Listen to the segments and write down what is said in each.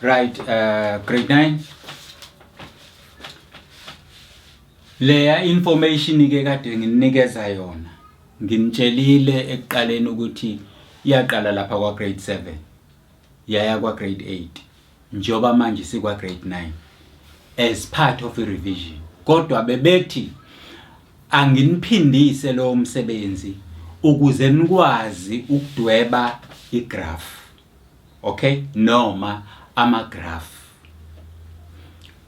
Right, grade 9. Leya information ke kade nginikeza yona. Nginitshelile ekuqaleni ukuthi iyaqala lapha kwa grade 7. Yaya kwa grade 8. Njoba manje sikwa grade 9 as part of a revision. Kodwa bebethi anginiphindise lo msebenzi ukuze nikwazi ukudweba igraph. Okay? Noma ama-graph.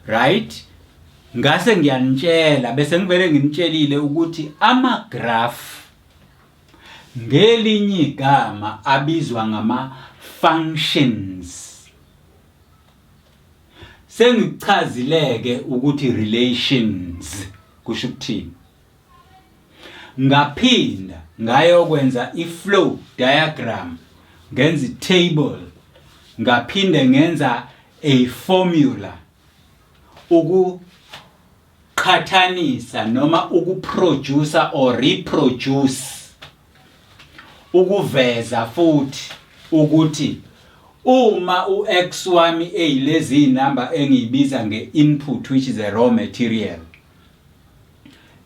Right? Ngase ngiyanitshela bese ngivele nginitshelile ukuthi ama-graph ngelinye igama abizwa ngama-functions. Sengichazileke ukuthi relations kusho ukuthini. Ngaphinda ngayokwenza i-flow diagram, ngenza i-table, ngaphinde ngenza a formula ukuqhathanisa noma ukuproduce or reproduce, ukuveza futhi ukuthi uma u-x wami eyilezi number engiyibiza nge-input which is a raw material.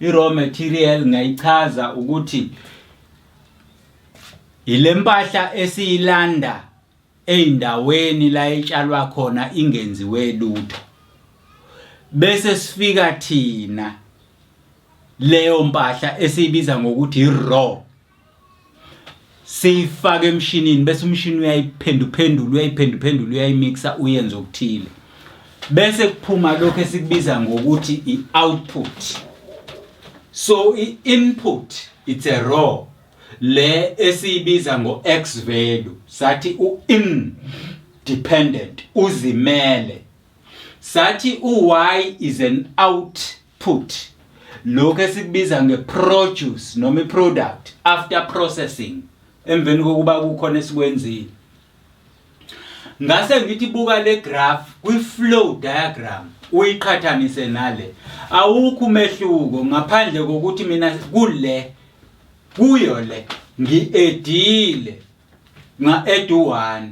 I-raw material ngayichaza ukuthi ile mpahla esiyilanda eindaweni la etshalwa khona ingenziwe lutho. Bese sifika thina leyo mpahla esiyibiza ngokuthi i-raw. Sifaka emshinini bese umshini uyayiphendula uyayimixa uyenza okuthile. Bese kuphuma lokho esikubiza ngokuthi i-output. So i-input it's a raw. Le esiyibiza ngo x value sathi u-independent uzimele. Sathi u-y is an output. Lokho esikubiza nge-produce noma i-product after processing. Emveni kokuba kukhona esikwenzile. Ngase ngithi buka le graph kwi-flow diagram uyiqhathanise nale. Awukho umehluko ngaphandle kokuthi mina kuyo le ngi-edile nga-add 1.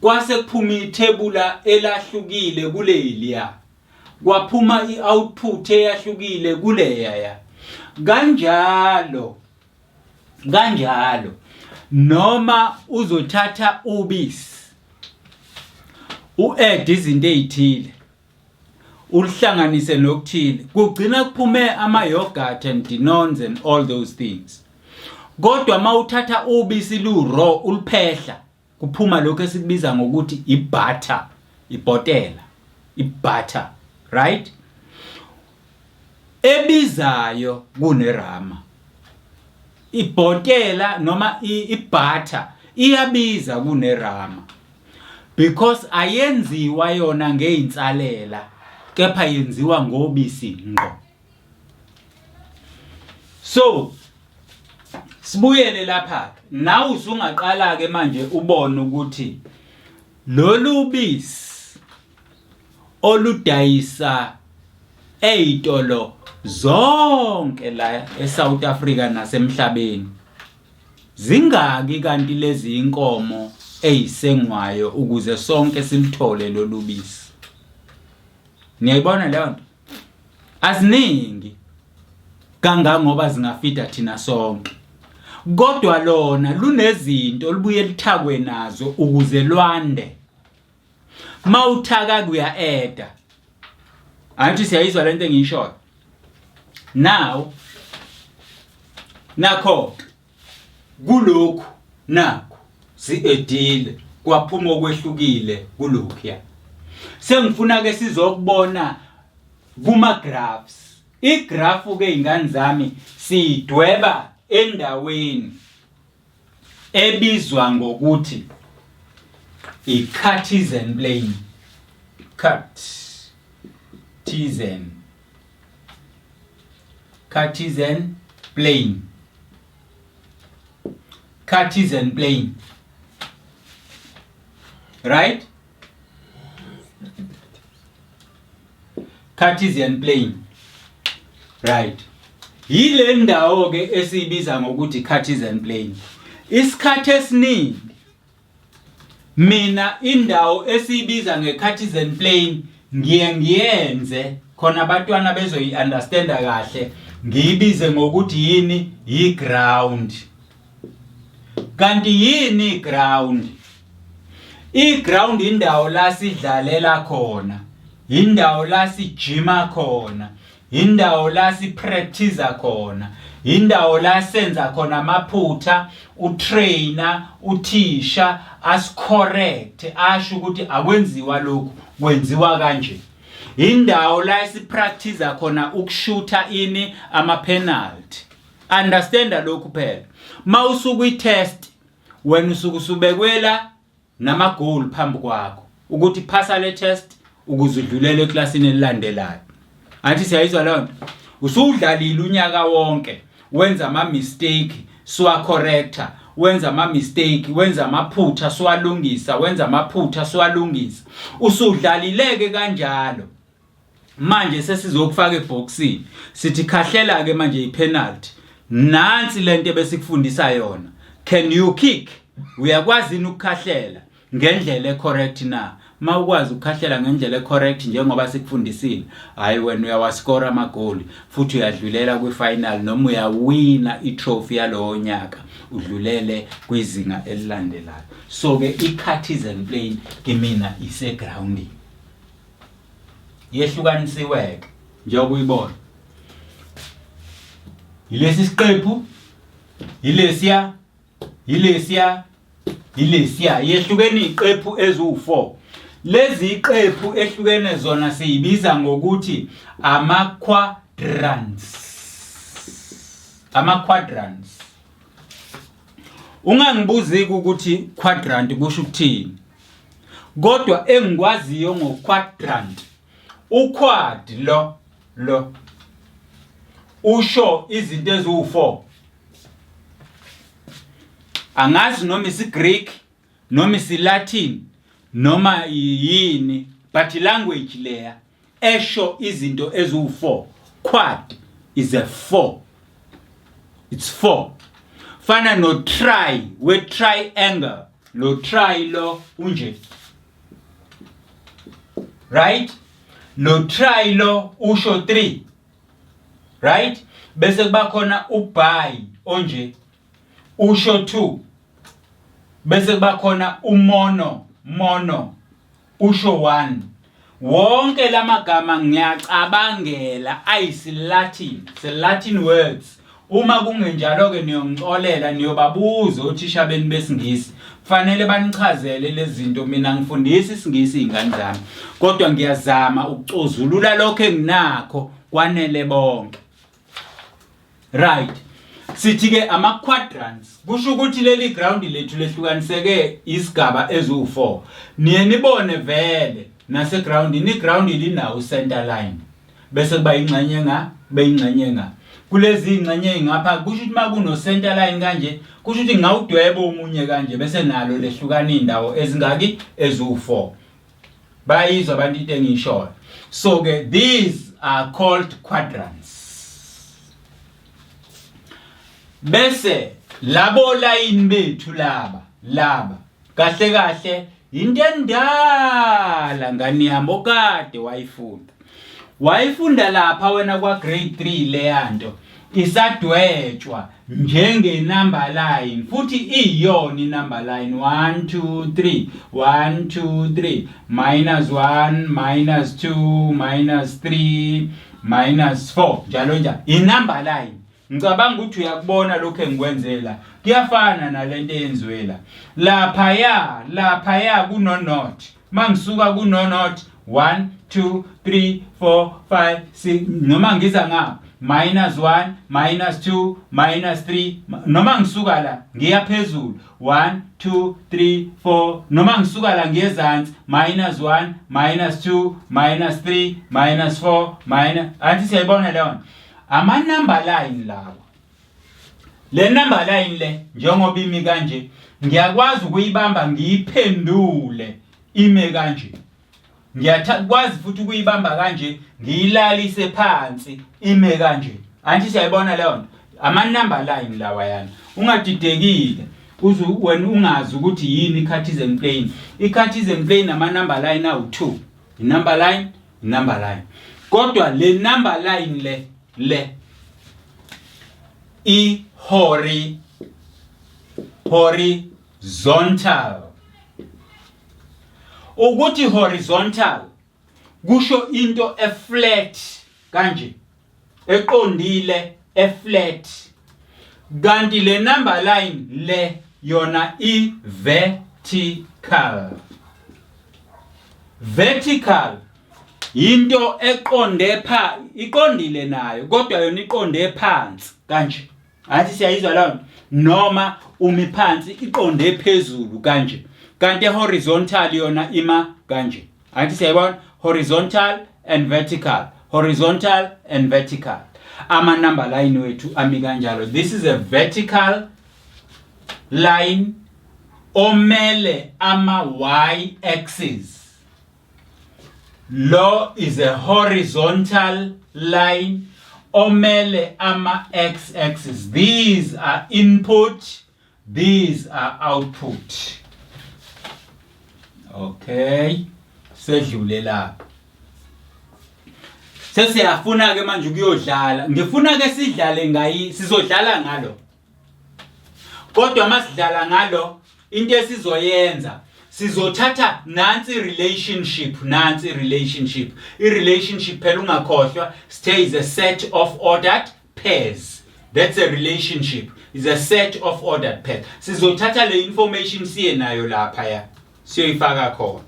Kwase kuphuma ithebula elahlukile kuleliya. Kwaphuma i-output eyahlukile kuleya. Kanjalo noma uzothatha ubisi u-add izinto ezithile ulihlanganise nokuthile kugcina kuphume ama-yogurt and denones and all those things. Kodwa mawuthatha ubisi lu-raw uliphehla kuphuma lokho esikubiza ngokuthi i-butter, ibhotela, i-butter, right? Ebizayo kunerama. Ibhotela noma i-butter iyabiza kunerama because ayenziwa yona ngeinsalela kepha yenziwa ngobisi ngqo. So sibuyele lapha nawe usungaqala ke manje ubone ukuthi lolu bisi oludayisa eyitolo zonke la eSouth Africa nasemhlabeni zingaki kanti lezi inkomo eyisengwayo ukuze sonke simthole lolu bisi. Niyayibona leyo nto? Aziningi kangangoba zingafida thina sonke. Kodwa lona lunezinto libuye lithakwe nazo ukuze lwande. Mawuthaka kuya-eda. Angithi siyayizwa lento engiyishoyo. Now nakho kulokhu nakho si-edile kwaphuma okwehlukile kulokhu ya. Sengifuna ke sizokubona kuma-graphs. I-graph ke ingane zami sidweba endaweni ebizwa ngokuthi i-Cartesian plane. Cartesian plane. Right? Cartesian plane. Right. Yile ndawo ke esibiza ngokuthi Cartesian plane. Isikhathi esiningi mina indawo esibiza nge-Cartesian plane ngiyenze khona abantwana bezoyi-understanda kahle, ngiyibize ngokuthi yini yi-ground. Kanti yini i-ground? I-ground indawo la sidlalela khona, indawo la sijima khona, indawo la sipractice khona, indawo la senza khona amaphutha, utrainer, uthisha as-correct, asho ukuthi akwenziwa lokhu, kwenziwa kanje. Indawo la sipractice khona ukushutha ini ama-penalty. Understand lokhu phela. Mawusuku i-test, wena usuku usubekwela nama-goal phambi kwakho ukuthi phasa le test ukuze udlulele eklasini elilandelayo. Anti siyayizwa loo nto? Usudlalile unyaka wonke, wenza ama-mistake, siwa-correcta, wenza ama-mistake, wenza amaphutha, siwalungisa, wenza amaphutha, siwalungisa. Usudlalileke kanjalo. Manje sesizokufaka eboxini. Sithi khahlela-ke manje i-penalty. Nansi lento besikufundisa yona. Can you kick? Uyakwazi ukukhahlela ngendlela ecorrect na? Mawukwazi ukukhahlela ngendlela ecorrect njengoba sikufundisile, hayi wena uyawascora amagoli futhi uyadlulela kwifinal noma uyawina itrophy yalowo nyaka, udlulele kwizinga elilandelayo. So ke i-Cartesian plane kimina ise grounding. Yehlukanisiwe njengoba uyibona. Yilesi siqephu, yilesiya, yilesiya, yilesiya, yehlukene iqephu ezu4. Lezi iqephu ehlukene zona siyibiza ngokuthi ama-quadrants. Ama-quadrants. Ungangibuzi ukuthi quadrant kusho ukuthini. Kodwa engikwaziyo ngo-quadrant, uquad lo usho izinto ezu4. Angazi noma isi-Greek, noma isi-Latin, noma yini, but language leya esho izinto ezu4. Quad is a 4. It's 4. Fana no try, we triangle. Lo try lo unje. Right? Lo try lo usho 3. Right? Bese kuba khona ubuy onje usho 2. Bese kuba khona mono usho 1. Wonke lamagama ngiyacabangela ayisi-Latin, se-Latin words. Uma kungenjalo ke niyongixolela niyobabuza othisha beni besingisi. Kufanele banichazele lezi zinto, mina ngifundisa isingisi izingane zami. Kodwa ngiyazama ukucozulula lokho enginakho kwanele bonke. Right. Sithi ke ama-quadrants kusho ukuthi leli ground lethu lehlukaniseke isigaba ezu4. Niye nibone vele nase groundini, iground linawo center line. Bese kuba ingxenye beyingxenye kulezi ingxenye ngapha kusho ukuthi makuno center line kanje, kusho ukuthi ngawudweba omunye kanje bese nalo lehlukana indawo ezingaki ezu4. Bayizwa abantu into engishoyo. So ke these are called quadrants. Bese labo line bethu laba kahle into endala ngani yami kade wayifunda lapha wena kwa grade 3 leyanto isadwetshwa njenge number line futhi iyona number line 1 2 3 1 2 3 -1 -2 -3 -4 njalo njalo number line. Ngicabanga ukuthi uyakubona lokho engikwenzela kuyafana nalento eyenziwela lapha kuno not. Mangisuka kuno not 1 2 3 4 5 6 noma ngiza ngapha -1 -2 -3 noma ngisuka la ngiya phezulu 1 2 3 4 noma ngisuka la ngiyezansi -1 -2 -3 -4 anti siyayibona leyo ama number line lawo. Le number line le njengoba imi kanje ngiyakwazi ukuyibamba ngiyiphendule ime kanje. Ngiyakwazi futhi ukuyibamba kanje ngiyilalise phansi ime kanje. Anti siyayibona leyo nto. Ama number line lawa yana. Ungadidekile. wena ungazi ukuthi yini i-Cartesian plane. I-Cartesian plane ama number line awu2, i-number line, i-number line. Kodwa le number line le horizontal. Ukuthi horizontal kusho into e-flat kanje, eqondile, e-flat. Kanti le number line le yona i-vertical. Vertical into eqonde iqondile nayo kodwa yona iqonde phansi kanje. Athi siyayizwa lawo noma umi phansi iqonde phezulu kanje. Kanti horizontal yona ima kanje. Athi siyayibona horizontal and vertical. Horizontal and vertical. Ama number line wethu ami kanjalo. This is a vertical line omele ama y axis. Lo is a horizontal line omele ama x axis. These are input, these are output. Okay, sedlule lapha. Sesiyafuna ke manje ukuyodlala. Ngifuna ke sidlale sizodlala ngalo. Kodwa masidlala ngalo into esizoyenza sizothatha nansi relationship. I-relationship phela ungakhohlwa stays a set of ordered pairs. That's a relationship. Is a set of ordered pairs. Sizothatha le information siye nayo lapha ya. Siyoyifaka khona.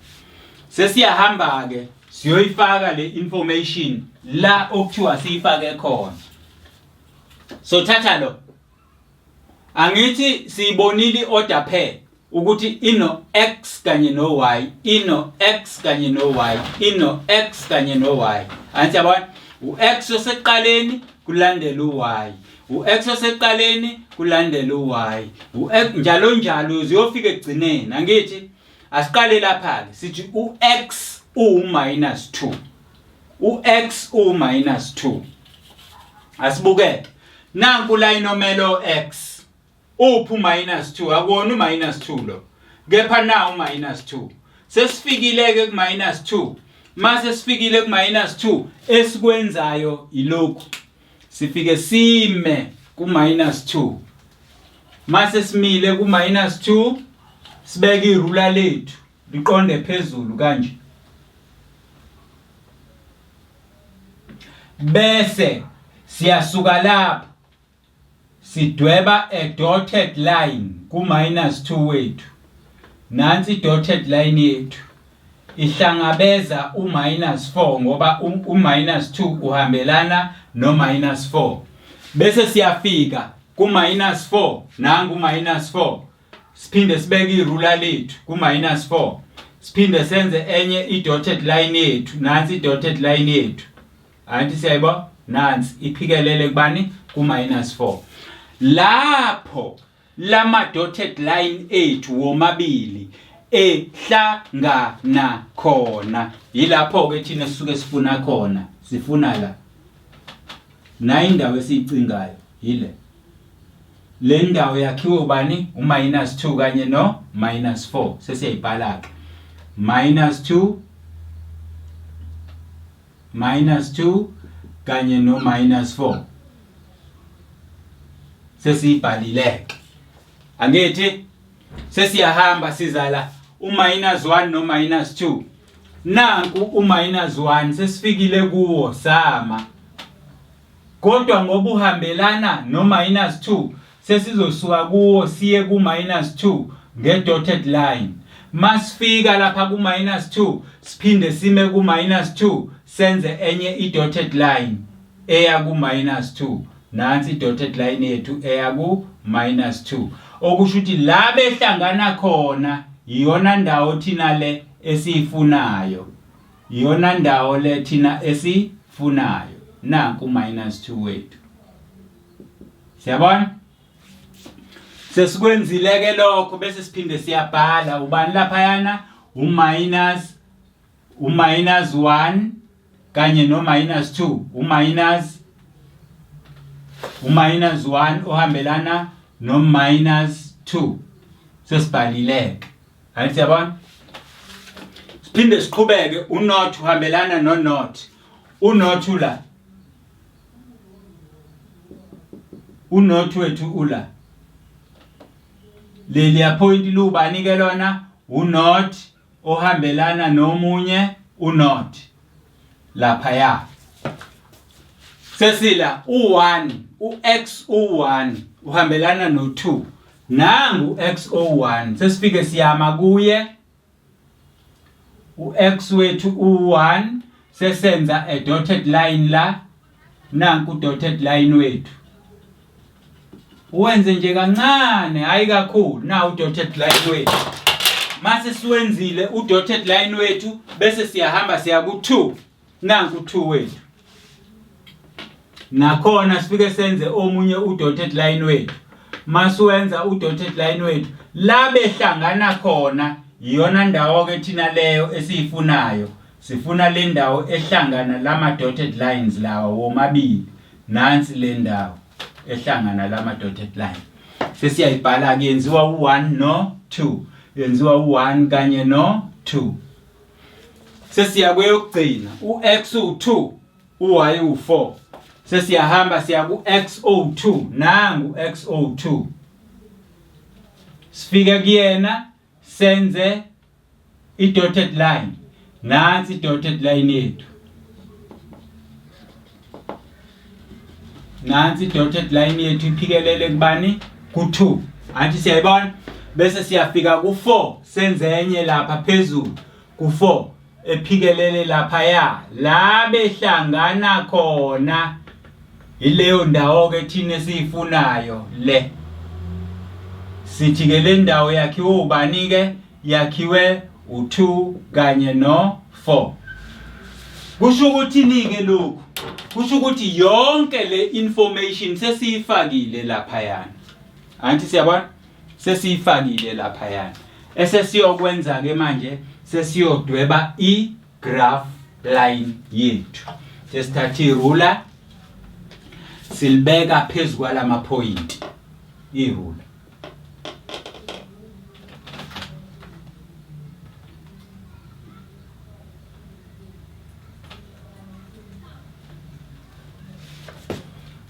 Sesiyahamba ke siyoyifaka le information la okuthiwa siyifake khona. So thatha lo. Angithi siyibonile order pair ukuthi ino x kanye no y, ino x kanye no y, ino x kanye no y. Angithi yabona u-x oseqaleni kulandela u-y, u-x oseqaleni kulandela u-y, u-x njalo njalo ziyofika ekugcineni. Angithi asiqale lapha ke sithi u-x u-2, u-x u-2. Asibukeke nanku la inomelo x uphu -2 akona u-2 lo, kepha na u-2. Sesifikile ke ku-2. Mase sifikile ku-2 esikwenzayo ilokhu sifike sime ku-2. Mase simile ku-2 sibeke irula lethu liqonde phezulu kanje. Bese siyasuka lapha sidweba a dotted line ku-2 wethu. Nansi dotted line yethu ihlangabeza u-4 ngoba u-2 uhambelana no-4. Bese siyafika ku-4 nangu -4. Siphinde sibeke irula lethu ku-4. Siphinde senze enye i-dotted line yethu. Nansi i-dotted line yethu. Anti siyayibona nansi iphikelele kubani ku-4. Lapho lama dotted line ethu womabili ehlangana khona yilapho ke thina sisuke sifuna khona. Sifuna la na indawo esiyicingayo yile. Le ndawo yakhiwe ubani u-2 kanye no -4. Sesiyayibhala ke -2 kanye no -4. Sesiyibhalileke. Angithi sesiyahamba sizala u-1 no -2. Nanku u-1 sesifikile kuwo sama. Kodwa ngoba uhambelana no -2 sesizosuka kuwo siye ku-2 nge-dotted line. Masifika lapha ku-2 siphinde sime ku-2 senze enye i-dotted line eya ku-2. Nansi i-dotted line yethu eya ku-2. Okusho ukuthi la behlangana khona iyona ndawo thina le esiyifunayo. Iyona ndawo le thina esifunayo. Nanku u-2 wethu. Siyabona? Sesikwenzile ke lokho bese siphinde siyabhala ubani lapha yana u-1 kanye no -2. U-1 ohambelana no -2. sesibhalileke. Hayi siyabona? Siphinde siqhubeke unot uhambelana nonot. Unot ula. Unot wethu ula. Leli point lubani ke lona unot ohambelana nomunye unot lapha ya. Sesila u1 ux u1 uhambelana no2 nangu x01 sesifike siyama kuye ux wethu u1 sesenza a dotted line la nanku dotted line wethu uwenze nje kancane hayi kakhulu na u dotted line wethu mase siwenzile u dotted line wethu bese siyahamba siya ku2 nanku 2 wethu nakhona sifike senze omunye u dotted line wethu masuwenza u dotted line wethu la behlangana khona iyona ndawo ke thina leyo esiyifunayo sifuna le ndawo ehlangana lama dotted lines lawa womabili nansi le ndawo ehlangana lama dotted line sesiyayibhala ke yenziwa u1 no 2 yenziwa u1 kanye no 2 sesiya kweyokugcina ux u2 uy u4 sesiyahamba siya ku xo2 nangu xo2 sifike kuyena senze i dotted line nansi dotted line yethu nansi dotted line yethu iphikelele kubani ku2 anti siyayibona bese siyafika ku4 senze enye lapha phezulu ku4 ephikelele lapha ya la behlangana khona ileyo ndawo ke thina esiyifunayo le sithi ke le ndawo yakhiwe ubani ke yakhiwe u2 kanye no 4 kusho ukuthi nike lokhu kusho ukuthi yonke le information sesiyifakile lapha yana anti siyabona sesiyifakile lapha yana esesiyokwenza ke manje sesiyodweba i graph line yethu sesithatha irula silibeka phezulu kwalama point irula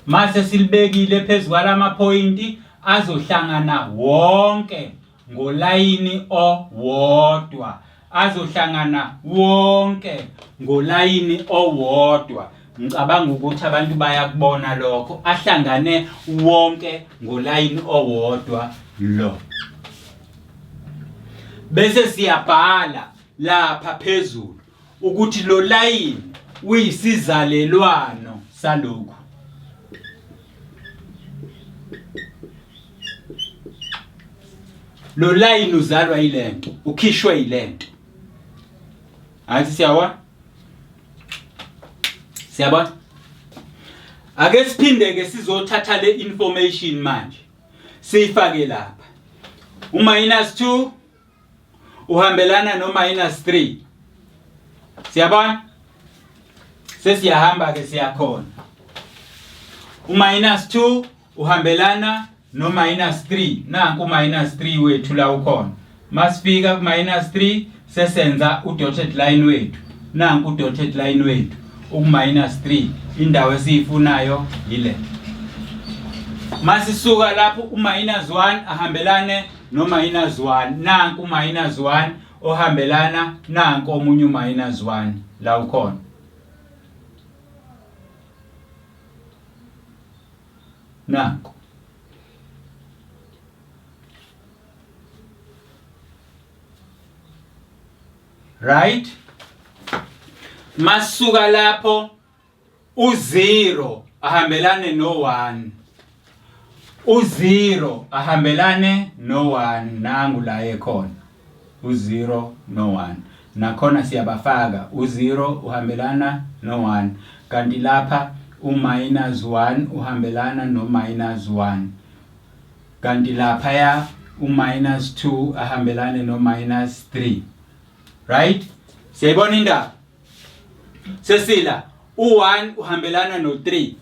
mase silibekile phezulu kwalama point azohlangana wonke ngolayini owodwa azohlangana wonke ngolayini owodwa ngicabanga ukuthi abantu bayakubona lokho ahlangane wonke ngolayini owodwa lo bese siyabhala lapha phezulu ukuthi lo line uyisizalelwano salokho lo line uzalwa yilento ukhishwe yilento athi siyabona ake siphinde ke sizothatha le information manje siyifake lapha u-2 uhambelana no-3 siyabona sesiyahamba ke siyakhona u-2 uhambelana no-3 nanku u-3 wethu la ukhona masifika ku-3 sesenza u-dotted line wethu nanku u-dotted line wethu u-3 indawo esiyifunayo yile masisuka lapho u-1 ahambelane no-1 nanku u-1 ohambelana nanku omunye u-1 la ukhona nanku right masuka lapho u0 ahambelane no1 u0 ahambelane no1 nangu la ekhona u0 no1 nakhona siyabafaka u0 uhambelana no1 kanti lapha u-1 uhambelana no-1 kanti lapha ya u-2 ahambelane no-3 right siyayibona indaba sesila u1 uhambelana no3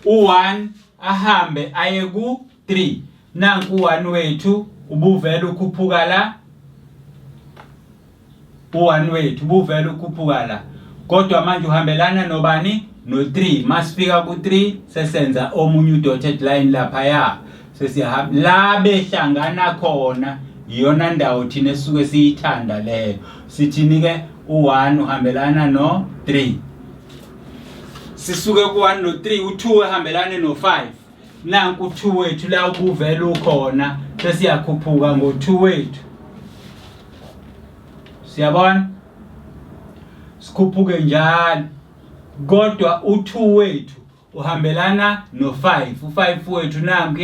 u1 ahambe aye ku3 nanku u1 wethu ubuvela ukhuphuka la, u1 wethu ubuvela ukhuphuka la, kodwa manje uhambelana nobani? No3. Masifika ku3 sesenza omunye udotted line lapha sesiyahamba la behlangana khona, iyona ndawo thina esuke siyithanda leyo. Sithini ke? U1 uhambelana no3. Sisuke ku1 no3, u2 uhambelane no5. Nanku u2 wethu la ubuvela ukhona, sesiyakhuphuka ngo2 wethu. Siyabona? Sikhuphuke njalo. Kodwa u2 wethu uhambelana no5. U5 wethu nanku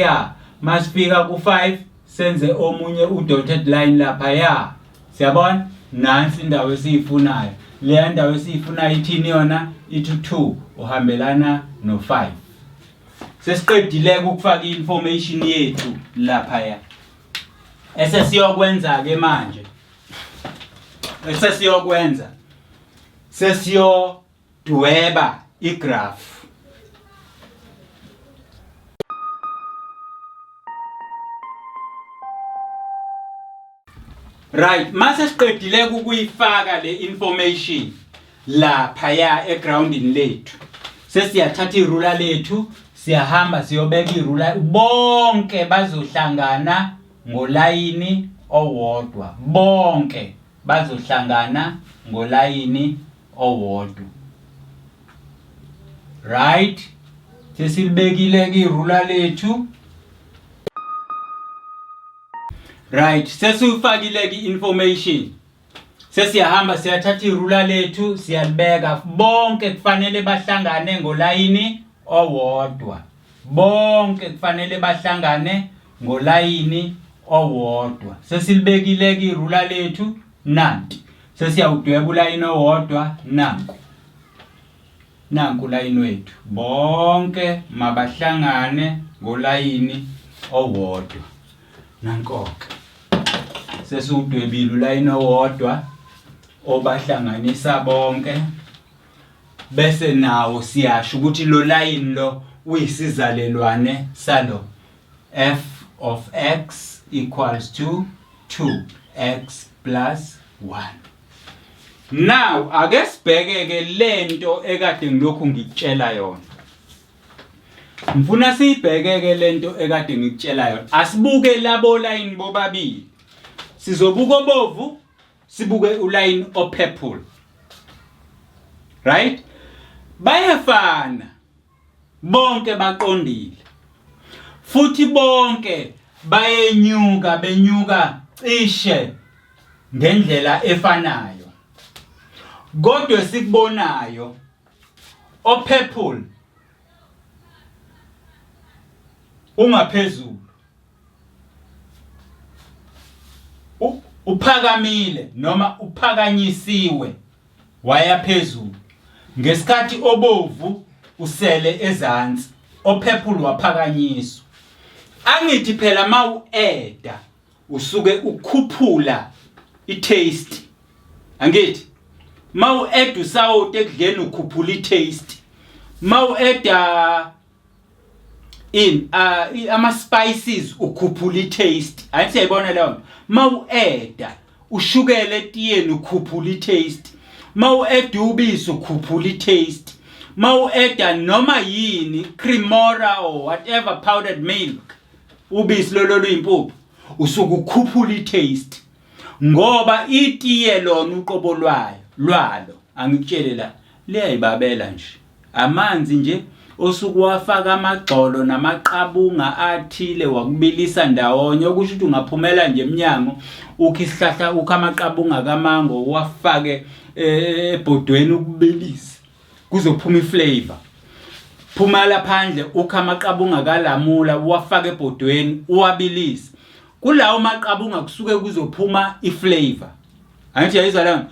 masifika ku5 senze omunye udotted line lapha Siyabona? Nansi indawo esiyifunayo. Le ndawo esiyifunayo ithini yona? Ithi 2 uhambelana no5. Sesiqedile ukufaka information yethu lapha Esesiyokwenza ke manje. Sesiyodweba igraph. Right, mase siqedile ukuyifaka le information lapha egroundini lethu. Sesiyathatha irula lethu, siyahamba siyobeka irula, bonke bazohlangana ngolayini owodwa. Bonke bazohlangana ngolayini owodwa. Right? Sesilibekile irula lethu. Right, sesifakile information. Sesiyahamba siyathatha irula lethu, siyalibeka bonke kufanele bahlangane ngolayini owodwa. Bonke kufanele bahlangane ngolayini owodwa. Sesilibekile irula lethu nanti. Sesiyawudweba ulayini owodwa nanku. Nanku ulayini wethu. Bonke mabahlangane ngolayini owodwa. Nankonke. Sesudwebile ulayini owodwa obahlanganisa bonke, bese nawo siyasho ukuthi lo line lo uyisizalelwane salo f of x equals to 2x plus 1. Now ake sibheke ke lento ekade ngilokhu ngikutshela yona. Ngifuna siyibheke ke lento ekade ngikutshela yona. Asibuke labo line bobabili. Sizobuka obovu, sibuke uline opurple. Right? Bayafana. Bonke baqondile. Futhi bonke benyuka cishe ngendlela efanayo. Kodwa sikubonayo opurple ungaphezulu. Uphakamile noma uphakanyisiwe waya phezulu, ngesikhathi obovu usele ezansi, opurple waphakanyiswa. Angithi phela mawueda usuke ukhuphula itaste. Angithi mawueda usawoti ekudleni ukhuphula itaste. Mawueda ama spices ukhuphula itaste. Ayithi siyayibona leyo. Mawueda ushukela etiyeni ukhuphula itaste. Mawueda ubisi ukhuphula itaste. Mawueda noma yini cremora or whatever powdered milk, ubisi lolo impuphu, usuke ukhuphula itaste. Ngoba itiye lona uqobo lwalo angikutshele la liyayibabela nje. Amanzi nje osukuwafaka amagxolo namaqabunga athile wakubilisa ndawonye, okusho ukuthi ungaphumela nje eminyango ukho isihlahla ukho amaqabunga kamango uwafake ebhodweni ukubilisa kuzophuma iflavor. Phuma la phandle ukho amaqabunga kalamula uwafake ebhodweni uwabilisa, kulawo maqabunga kusuke kuzophuma iflavor. Angithi yayizwa la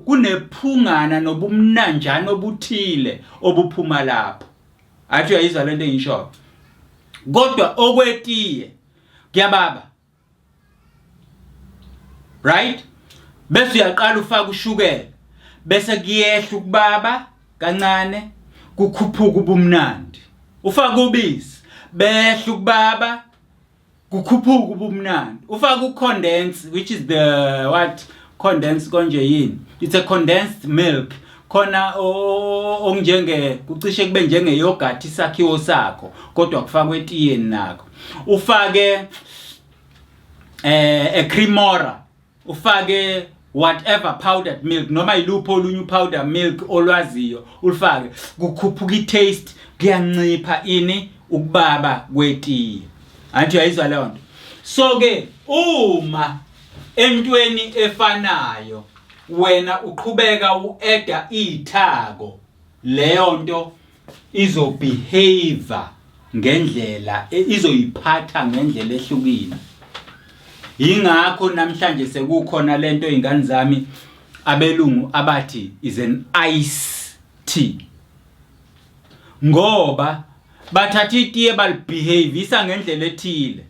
kunephungana nobumnanjana obuthile obuphuma lapho. Athi uyayizwa lento engisho. Kodwa okwetiye kuyababa. Right? Bese uyaqala ufaka ushukela, bese kuyehla ukubaba kancane, kukhuphuka ubumnandi. Ufaka ubisi, behla ukubaba, kukhuphuka ubumnandi. Ufaka ucondense, which is the what condense konje yini, it's a condensed milk khona onjenge kucishe kube njenge yogurt isakhiwo sakho kodwa kufakwe etiyeni nakho. Ufake cremora, ufake whatever powdered milk noma ilupho olunye powder milk olwaziyo ulifake, kukhuphuka i-taste, kuyancipha ini ukubaba kwetiye. Anti uyayizwa leyo nto. So ke uma entweni efanayo wena uqhubeka ueda ithako, leyo nto izobehave ngendlela izoyiphatha ngendlela ehlukile. Yingakho namhlanje sekukhona lento izingane zami abelungu abathi is an ice tea, ngoba bathatha itiye balibehaveisa ngendlela ethile,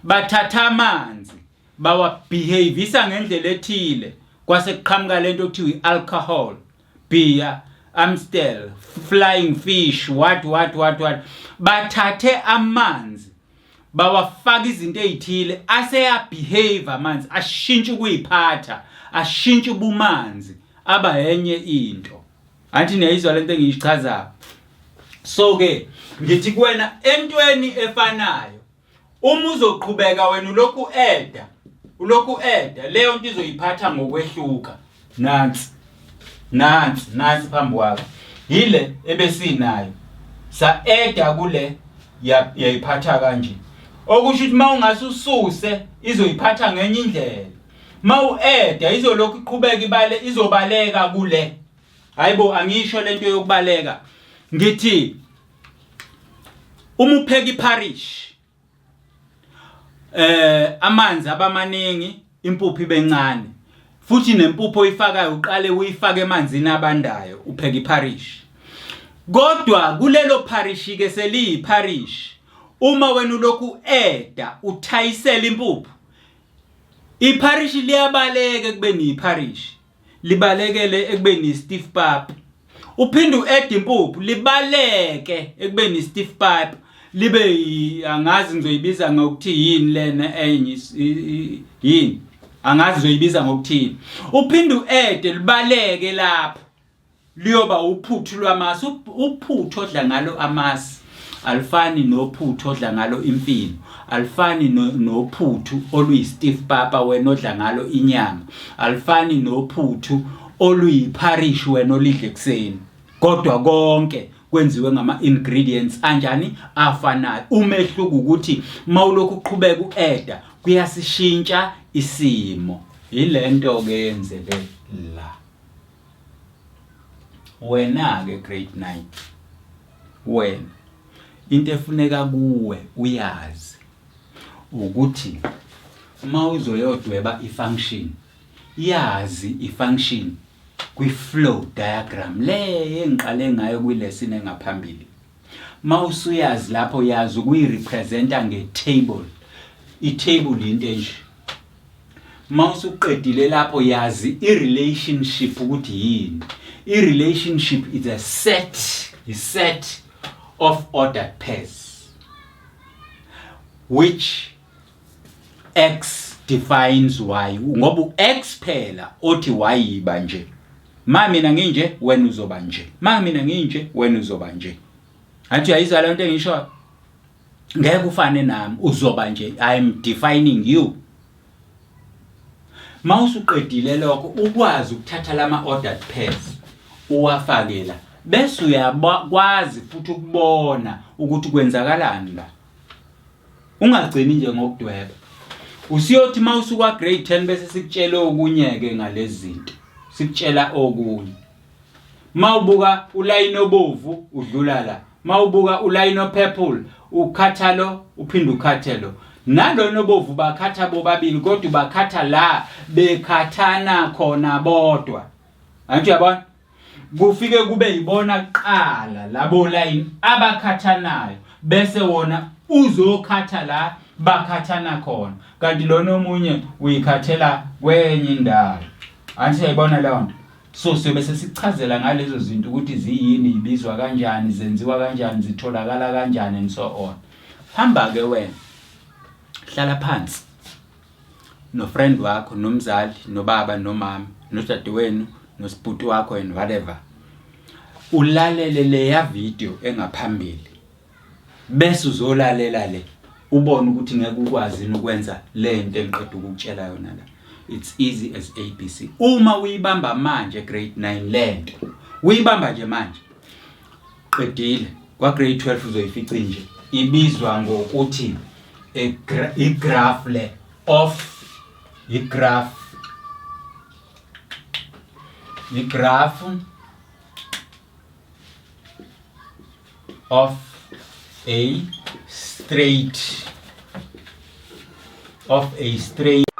bathatha amanzi bawabehaveisa ngendlela ethile, kwase kuqhamuka lento okuthiwa i-alcohol, beer, Amstel, flying fish, what bathathe amanzi bawafaka izinto ezithile aseyabehave amanzi ashintshe ukuyiphatha, ashintshe ubumanzi aba yenye into. Anti niyayizwa lento engiyichazayo. So ke ngithi kuwena entweni efanayo uma uzoqhubeka wena ulokhu eda leyo nto izoyiphatha ngokwehluka. Nansi phambi kwakho yile ebesinayo sa eda kule yayiphatha kanje, okusho ukuthi mawungasususe izoyiphatha ngenye indlela, mawueda izolokhu iqhubeka izobaleka kule. Hayibo, angisho lento yokubaleka, ngithi uma upheka iparish amanzi abamaningi impuphu ibencane, futhi nempuphu oyifakayo uqale uyifake emanzini abandayo upheka iparish. Kodwa kulelo parish ke seliyiparish, uma wena ulokhu eda uthayisela impuphu, iparish liyabaleka ekubeni iparish, libalekele ekubeni stiff pap. Uphinde ueda impuphu libaleke ekubeni stiff pap, libe angazi ngizoyibiza ngokuthi yini lena enye yini, angazi ngizoyibiza ngokuthini. Uphinde uede libaleke lapho liyoba uphuthu lwamasi. Uphuthu odla ngalo amasi alifani nophuthu odla ngalo imfino, alifani nophuthu oluyi-stiff papa wena odla ngalo inyama, alifani nophuthu oluyiparish wena olidle kuseni, kodwa konke kwenziwe ngama-ingredients anjani afanayo. Umehluko ukuthi mawulokhu uqhubeka ueda kuyasishintsha isimo. Yilento ke yenzeke la. Wena ke grade 9, wena into efuneka kuwe uyazi ukuthi mawuzoyodweba ifunction, yazi ifunction kwi-flow diagram le engiqale ngayo kwilesson engaphambili. Mawusuyazi lapho yazi ukuyirepresenta ngetable. I-table into enje. Mawusuqedile lapho yazi i-relationship ukuthi yini. I-relationship is a set of ordered pairs which X defines Y. Ngoba X phela othi Y yiba nje. Mina nginje wena uzoba nje. Mina nginje wena uzoba nje. Athi uyayizwa le nto engisho? Ngeke ufane nami, uzoba nje. I am defining you. Mawusuqedile lokho ukwazi ukuthatha lama ordered pairs uwafakela, bese uyakwazi futhi ukubona ukuthi kwenzakalani la. Ungagcini nje ngokudweba. Usiyothi mawusuka grade 10 bese sikutshela okunyeke ngalezi zinto. Sikutshela okunye. Mawubuka uline obovu udlula la. Mawubuka uline purple ukhatha lo uphinde ukhathe lo. Nalona obovu bakhatha bobabili kodwa bakhatha la bekhathana khona bodwa. Anti uyabona? Kufike kube yibona kuqala labo line abakhathanayo bese wona uzokhatha la bakhathana khona, kanti lona omunye uyikhathela kwenye indawo. Anti uyayibona leyo nto? So siyobe sesichazela ngalezo zinto ukuthi ziyini, ibizwa kanjani, zenziwa kanjani, zitholakala kanjani and so on. Hamba ke wena hlala phansi no-friend wakho, nomzali, nobaba, nomama, nodadewenu, nosibhuti wakho and whatever, ulalele leya video engaphambili bese uzolalela le ubone ukuthi ngeke ukwazi ukwenza lento engiqeda ukukutshela yona la. It's easy as ABC. Uma uyibamba manje grade 9 lento uyibamba nje manje qedile kwa grade 12 uzoyifica nje ibizwa ngokuthi igraph le of igraph of a straight